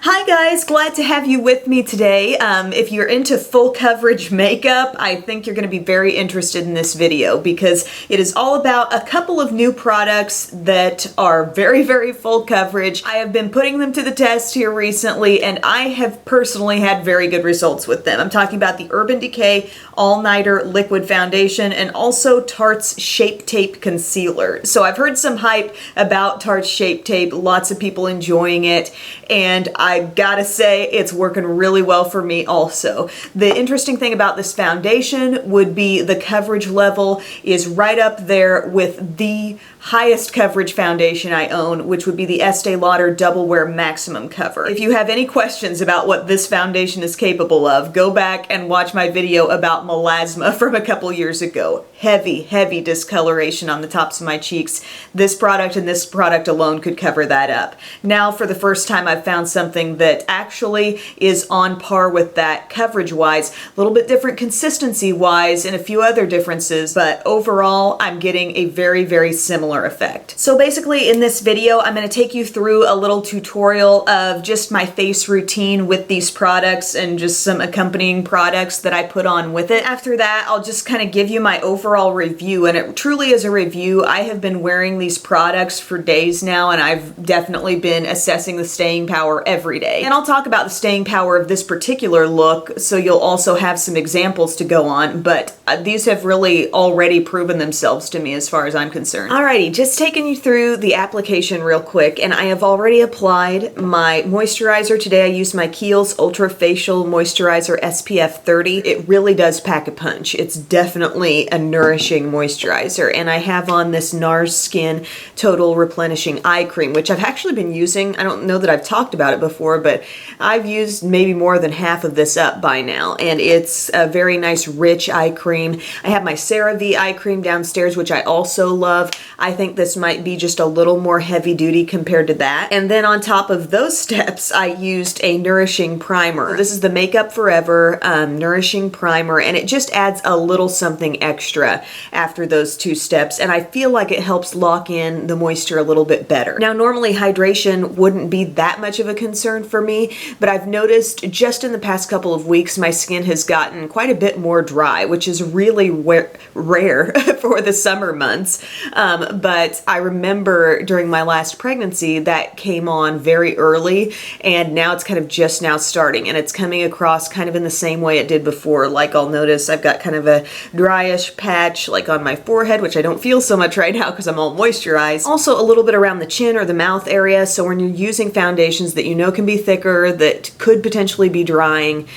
Hi guys, glad to have you with me today. If you're into full coverage makeup, I think you're going to be very interested in this video because it is all about a couple of new products that are very full coverage. I have been putting them to the test here recently and I have personally had very good results with them. I'm talking about the Urban Decay All-Nighter Liquid Foundation and also Tarte's Shape Tape Concealer. So I've heard some hype about Tarte's Shape Tape, lots of people enjoying it, and I gotta say it's working really well for me also. The interesting thing about this foundation would be the coverage level is right up there with the highest coverage foundation I own, which would be the Estee Lauder Double Wear Maximum Cover. If you have any questions about what this foundation is capable of, go back and watch my video about melasma from a couple years ago. Heavy discoloration on the tops of my cheeks. This product and this product alone could cover that up. Now for the first time I've found something that actually is on par with that coverage-wise, a little bit different consistency-wise and a few other differences, but overall I'm getting a very similar effect. So basically in this video I'm going to take you through a little tutorial of just my face routine with these products and just some accompanying products that I put on with it. After that I'll just kind of give you my overall review, and it truly is a review. I have been wearing these products for days now and I've definitely been assessing the staying power every day. And I'll talk about the staying power of this particular look so you'll also have some examples to go on, but these have really already proven themselves to me as far as I'm concerned. Alrighty, just taking you through the application real quick, and I have already applied my moisturizer. Today I used my Kiehl's Ultra Facial Moisturizer SPF 30. It really does pack a punch. It's definitely a nourishing moisturizer, and I have on this NARS Skin Total Replenishing Eye Cream, which I've actually been using. I don't know that I've talked about it before, but I've used maybe more than half of this up by now, and it's a very nice rich eye cream. I have my CeraVe eye cream downstairs, which I also love. I think this might be just a little more heavy duty compared to that. And then on top of those steps, I used a Nourishing primer. This is the Makeup Forever Nourishing Primer, and it just adds a little something extra after those two steps, and I feel like it helps lock in the moisture a little bit better. Now normally hydration wouldn't be that much of a concern for me, but I've noticed just in the past couple of weeks my skin has gotten quite a bit more dry, which is really rare for the summer months. But I remember during my last pregnancy that came on very early, and now it's kind of just now starting, and it's coming across kind of in the same way it did before. Like I'll notice I've got kind of a dryish patch like on my forehead, which I don't feel so much right now because I'm all moisturized. Also a little bit around the chin or the mouth area, so when you're using foundations that you know can be thicker, that could potentially be drying,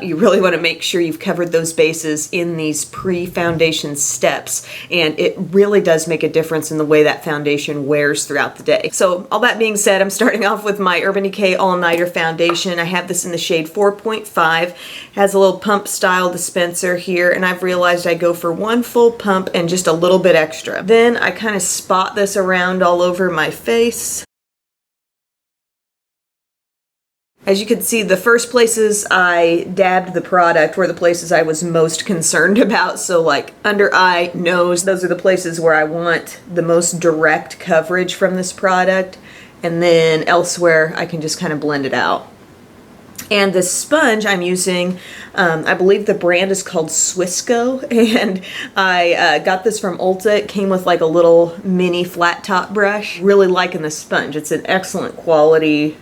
you really want to make sure you've covered those bases in these pre-foundation steps, and it really does make a difference in the way that foundation wears throughout the day. So all that being said, I'm starting off with my Urban Decay All-Nighter Foundation. I have this in the shade 4.5. Has a little pump style dispenser here, and I've realized I go for one full pump and just a little bit extra. Then I kind of spot this around all over my face. As you can see, the first places I dabbed the product were the places I was most concerned about. So like under eye, nose, those are the places where I want the most direct coverage from this product. And then elsewhere, I can just kind of blend it out. And the sponge I'm using, I believe the brand is called Swissco, and I got this from Ulta. It came with like a little mini flat top brush. Really liking the sponge. It's an excellent quality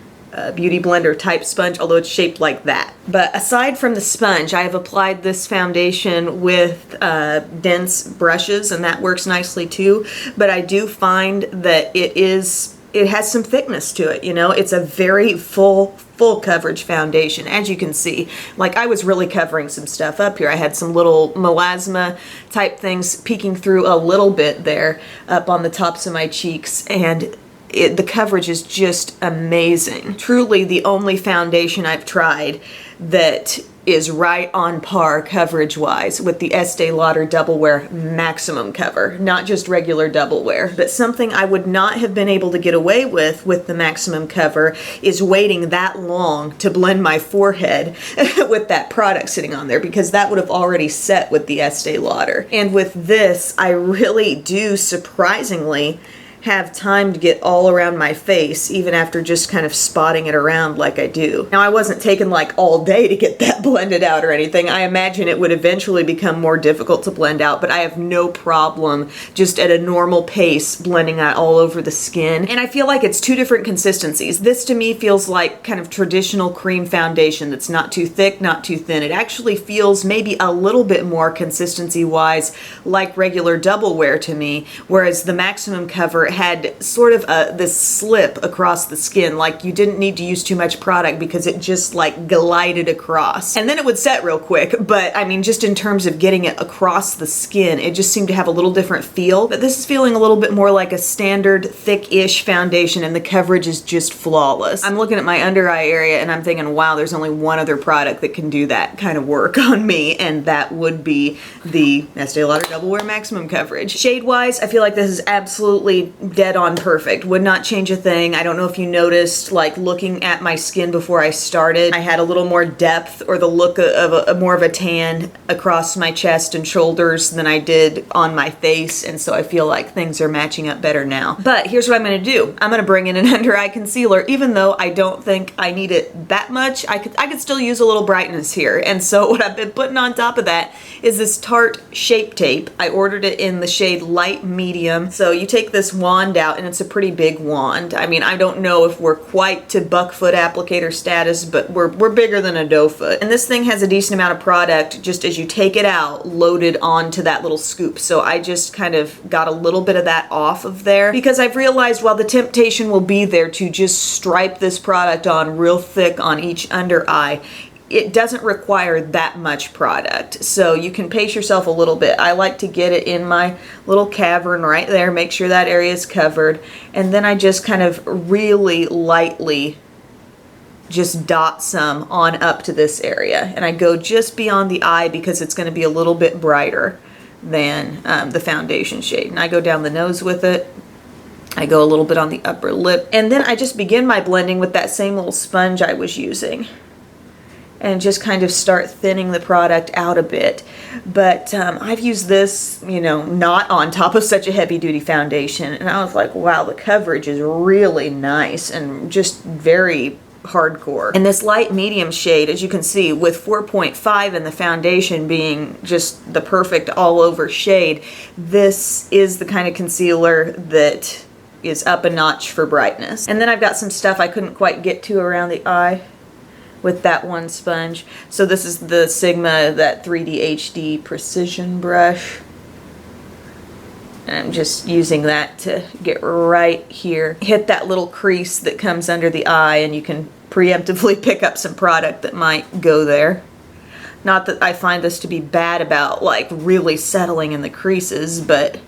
beauty blender type sponge, although it's shaped like that. But aside from the sponge, I have applied this foundation with dense brushes, and that works nicely too. But I do find that it has some thickness to it, you know? It's a very full coverage foundation, as you can see. Like I was really covering some stuff up here. I had some little melasma type things peeking through a little bit there up on the tops of my cheeks, and the coverage is just amazing. Truly the only foundation I've tried that is right on par coverage-wise with the Estee Lauder Double Wear Maximum Cover. Not just regular Double Wear, but something I would not have been able to get away with the Maximum Cover is waiting that long to blend my forehead with that product sitting on there, because that would have already set with the Estee Lauder. And with this, I really do surprisingly have time to get all around my face, even after just kind of spotting it around like I do. Now, I wasn't taking like all day to get that blended out or anything. I imagine it would eventually become more difficult to blend out, but I have no problem just at a normal pace blending out all over the skin. And I feel like it's two different consistencies. This to me feels like kind of traditional cream foundation that's not too thick, not too thin. It actually feels maybe a little bit more consistency-wise like regular double wear to me, whereas the Maximum Cover had sort of this slip across the skin, like you didn't need to use too much product because it just like glided across. And then it would set real quick, but I mean, just in terms of getting it across the skin, it just seemed to have a little different feel. But this is feeling a little bit more like a standard thick-ish foundation, and the coverage is just flawless. I'm looking at my under eye area and I'm thinking, wow, there's only one other product that can do that kind of work on me, and that would be the Estee Lauder Double Wear Maximum Coverage. Shade-wise, I feel like this is absolutely dead on perfect. Would not change a thing. I don't know if you noticed, like looking at my skin before I started, I had a little more depth or the look of more of a tan across my chest and shoulders than I did on my face, and so I feel like things are matching up better now. But here's what I'm going to do. I'm going to bring in an under eye concealer, even though I don't think I need it that much. I could still use a little brightness here, and so what I've been putting on top of that is this Tarte Shape Tape. I ordered it in the shade Light Medium. So you take this wand out, and it's a pretty big wand. I mean, I don't know if we're quite to buckfoot applicator status, but we're bigger than a doe foot. And this thing has a decent amount of product just as you take it out, loaded onto that little scoop. So I just kind of got a little bit of that off of there, because I've realized while the temptation will be there to just stripe this product on real thick on each under eye, it doesn't require that much product. So you can pace yourself a little bit. I like to get it in my little cavern right there, make sure that area is covered, and then I just kind of really lightly just dot some on up to this area. And I go just beyond the eye because it's going to be a little bit brighter than the foundation shade. And I go down the nose with it. I go a little bit on the upper lip. And then I just begin my blending with that same little sponge I was using, and just kind of start thinning the product out a bit. But I've used this, you know, not on top of such a heavy duty foundation, and I was like, wow, the coverage is really nice and just very hardcore. And this light medium shade, as you can see, with 4.5 and the foundation being just the perfect all over shade, this is the kind of concealer that is up a notch for brightness. And then I've got some stuff I couldn't quite get to around the eye with that one sponge. So this is the Sigma, that 3D HD precision brush. And I'm just using that to get right here. Hit that little crease that comes under the eye, and you can preemptively pick up some product that might go there. Not that I find this to be bad about like really settling in the creases, but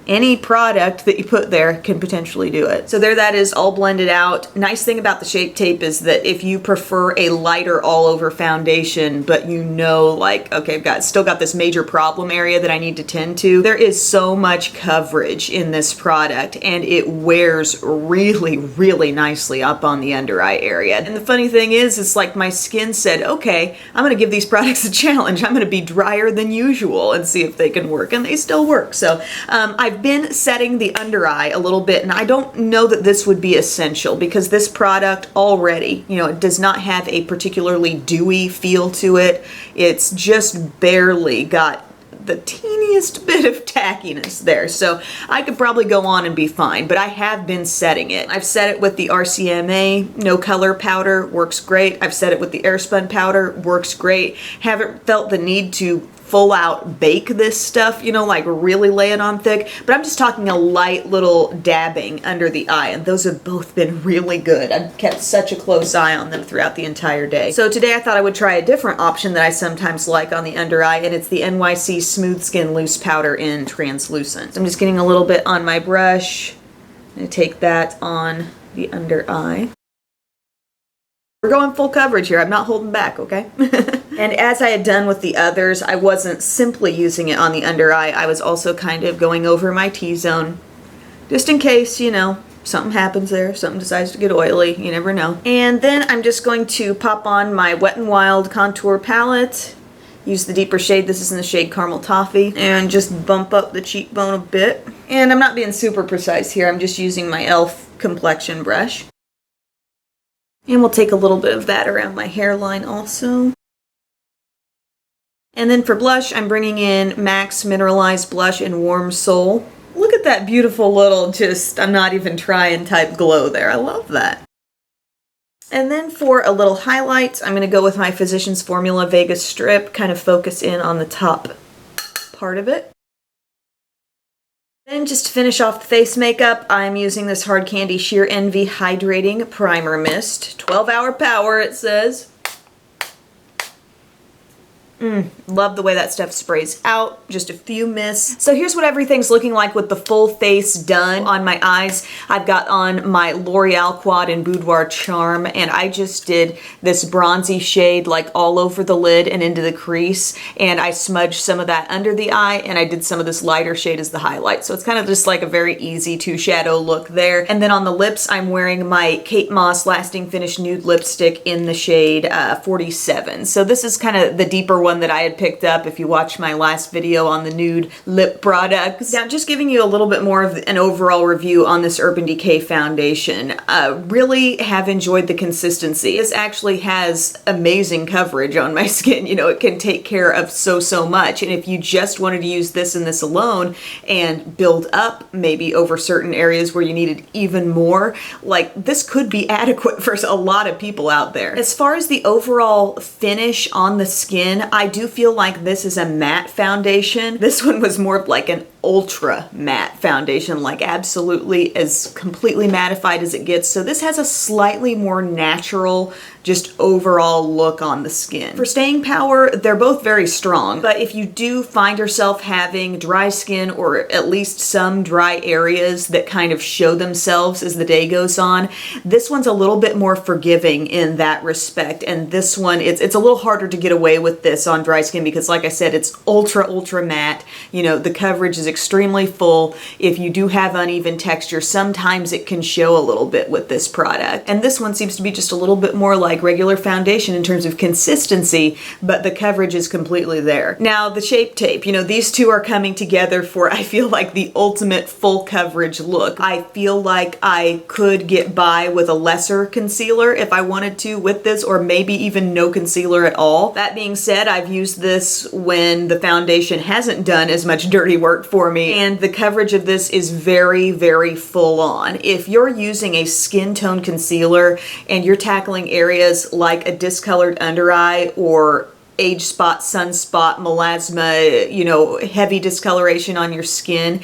any product that you put there can potentially do it. So there that is, all blended out. Nice thing about the Shape Tape is that if you prefer a lighter all over foundation, but you know, like, okay, I've still got this major problem area that I need to tend to, there is so much coverage in this product, and it wears really, really nicely up on the under eye area. And the funny thing is, it's like my skin said, okay, I'm gonna give these products a challenge. I'm gonna be drier than usual and see if they can work, and they still work. So I've been setting the under eye a little bit, and I don't know that this would be essential because this product already, you know, it does not have a particularly dewy feel to it. It's just barely got the teeniest bit of tackiness there. So I could probably go on and be fine, but I have been setting it. I've set it with the RCMA No Color powder, works great. I've set it with the Airspun powder, works great. Haven't felt the need to full out bake this stuff, you know, like really lay it on thick, but I'm just talking a light little dabbing under the eye, and those have both been really good. I've kept such a close eye on them throughout the entire day. So today I thought I would try a different option that I sometimes like on the under eye, and it's the NYC Smooth Skin Loose Powder in Translucent. So I'm just getting a little bit on my brush. I'm gonna take that on the under eye. We're going full coverage here. I'm not holding back, okay? And as I had done with the others, I wasn't simply using it on the under eye. I was also kind of going over my T-zone, just in case, you know, something happens there, something decides to get oily, you never know. And then I'm just going to pop on my Wet n Wild contour palette use the deeper shade. This is in the shade Caramel Toffee. And just bump up the cheekbone a bit. And I'm not being super precise here. I'm just using my e.l.f. complexion brush. And we'll take a little bit of that around my hairline also. And then for blush, I'm bringing in MAC's Mineralized Blush in Warm Soul. Look at that beautiful little just, I'm not even trying type glow there. I love that. And then for a little highlight, I'm going to go with my Physicians Formula Vegas Strip, kind of focus in on the top part of it. Then just to finish off the face makeup, I'm using this Hard Candy Sheer Envy Hydrating Primer Mist. 12-hour power, it says. Love the way that stuff sprays out. Just a few mists. So here's what everything's looking like with the full face done. On my eyes, I've got on my L'Oreal Quad in Boudoir Charm, and I just did this bronzy shade like all over the lid and into the crease, and I smudged some of that under the eye, and I did some of this lighter shade as the highlight. So it's kind of just like a very easy two shadow look there. And then on the lips, I'm wearing my Kate Moss Lasting Finish Nude Lipstick in the shade 47. So this is kind of the deeper one that I had picked up if you watched my last video on the nude lip products. Now, just giving you a little bit more of an overall review on this Urban Decay foundation. Really have enjoyed the consistency. This actually has amazing coverage on my skin. You know, it can take care of so much. And if you just wanted to use this and this alone and build up maybe over certain areas where you needed even more, like this could be adequate for a lot of people out there. As far as the overall finish on the skin, I do feel like this is a matte foundation. This one was more of like an ultra matte foundation, like absolutely as completely mattified as it gets. So this has a slightly more natural, just overall look on the skin. For staying power, they're both very strong, but if you do find yourself having dry skin or at least some dry areas that kind of show themselves as the day goes on, this one's a little bit more forgiving in that respect. And this one, it's a little harder to get away with this on dry skin because like I said, it's ultra matte. You know, the coverage is extremely full. If you do have uneven texture, sometimes it can show a little bit with this product. And this one seems to be just a little bit more like regular foundation in terms of consistency, but the coverage is completely there. Now, the Shape Tape, you know, these two are coming together for, I feel like, the ultimate full coverage look. I feel like I could get by with a lesser concealer if I wanted to with this, or maybe even no concealer at all. That being said, I've used this when the foundation hasn't done as much dirty work for me, and the coverage of this is very full on. If you're using a skin tone concealer and you're tackling areas like a discolored under eye or age spot, sunspot, melasma, you know, heavy discoloration on your skin,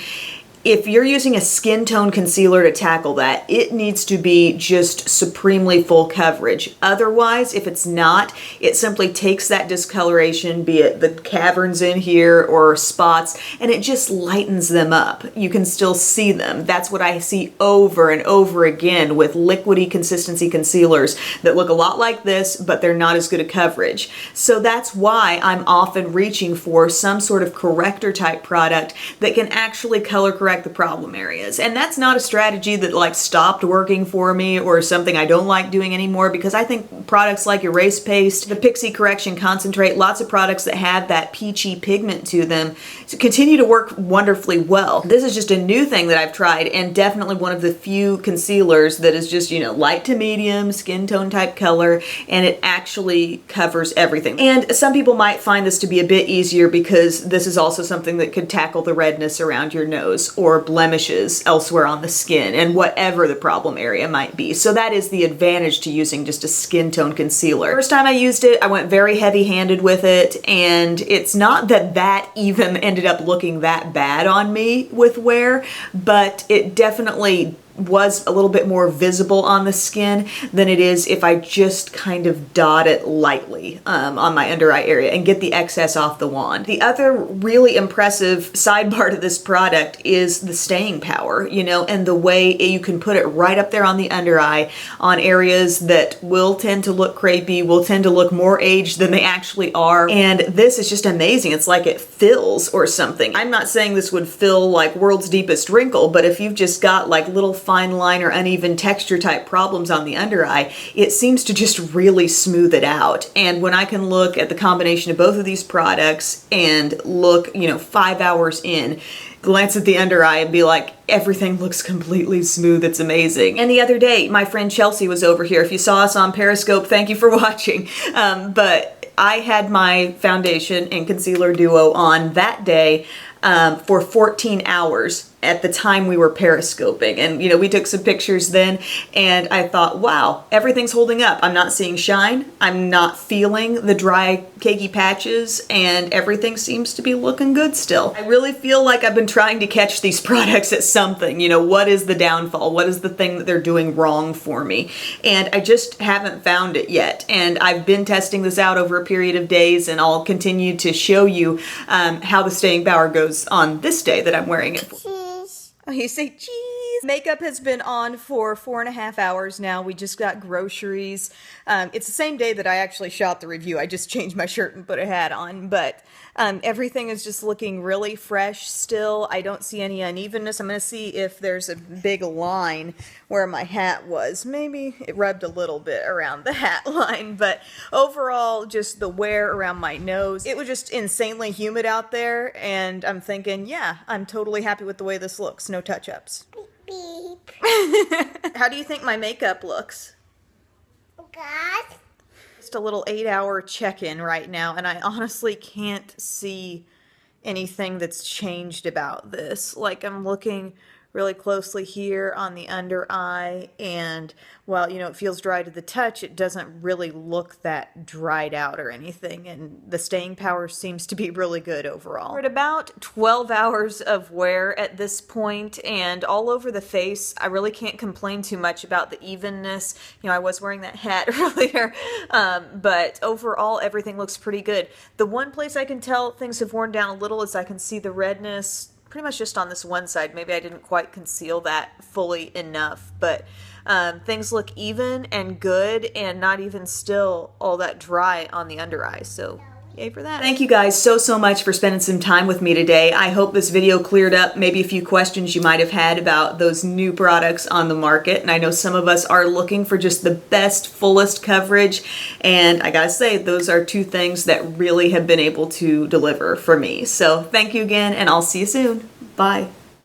if you're using a skin tone concealer to tackle that, it needs to be just supremely full coverage. Otherwise, if it's not, it simply takes that discoloration, be it the caverns in here or spots, and it just lightens them up. You can still see them. That's what I see over and over again with liquidy consistency concealers that look a lot like this, but they're not as good at coverage. So that's why I'm often reaching for some sort of corrector type product that can actually color correct the problem areas. And that's not a strategy that like stopped working for me or something I don't like doing anymore, because I think products like Erase Paste, the Pixie Correction Concentrate, lots of products that have that peachy pigment to them continue to work wonderfully well. This is just a new thing that I've tried, and definitely one of the few concealers that is just, you know, light to medium, skin tone type color, and it actually covers everything. And some people might find this to be a bit easier because this is also something that could tackle the redness around your nose or blemishes elsewhere on the skin and whatever the problem area might be. So that is the advantage to using just a skin tone concealer. First time I used it, I went very heavy-handed with it, and it's not that that even ended up looking that bad on me with wear, but it definitely was a little bit more visible on the skin than it is if I just kind of dot it lightly on my under eye area and get the excess off the wand. The other really impressive sidebar to this product is the staying power, you know, and the way you can put it right up there on the under eye on areas that will tend to look crepey, will tend to look more aged than they actually are. And this is just amazing. It's like it fills or something. I'm not saying this would fill like world's deepest wrinkle, but if you've just got like little fine line or uneven texture type problems on the under eye, it seems to just really smooth it out. And when I can look at the combination of both of these products and look, 5 hours in, glance at the under eye and be like, everything looks completely smooth, it's amazing. And the other day, my friend Chelsea was over here. If you saw us on Periscope, thank you for watching. But I had my foundation and concealer duo on that day for 14 hours at the time we were periscoping. And, we took some pictures then, and I thought, wow, everything's holding up. I'm not seeing shine. I'm not feeling the dry, cakey patches, and everything seems to be looking good still. I really feel like I've been trying to catch these products at something. What is the downfall? What is the thing that they're doing wrong for me? And I just haven't found it yet. And I've been testing this out over a period of days, and I'll continue to show you how the staying power goes on this day that I'm wearing it for. Oh, you say cheese. Makeup has been on for 4.5 hours now. We just got groceries. It's the same day that I actually shot the review. I just changed my shirt and put a hat on, but everything is just looking really fresh still. I don't see any unevenness. I'm going to see if there's a big line where my hat was. Maybe it rubbed a little bit around the hat line, but overall, just the wear around my nose. It was just insanely humid out there, and I'm thinking, yeah, I'm totally happy with the way this looks. No touch-ups. Beep. How do you think my makeup looks? Good. Just a little 8-hour check-in right now, and I honestly can't see anything that's changed about this. Like, I'm looking really closely here on the under eye, and while it feels dry to the touch, it doesn't really look that dried out or anything, and the staying power seems to be really good overall. We're at about 12 hours of wear at this point, and all over the face. I really can't complain too much about the evenness. I was wearing that hat earlier, but overall everything looks pretty good. The one place I can tell things have worn down a little is I can see the redness pretty much just on this one side. Maybe I didn't quite conceal that fully enough, but things look even and good, and not even still all that dry on the under eye, so yay for that. Thank you guys so much for spending some time with me today. I hope this video cleared up maybe a few questions you might have had about those new products on the market, and I know some of us are looking for just the best, fullest coverage, and I gotta say, those are two things that really have been able to deliver for me. So thank you again, and I'll see you soon. Bye.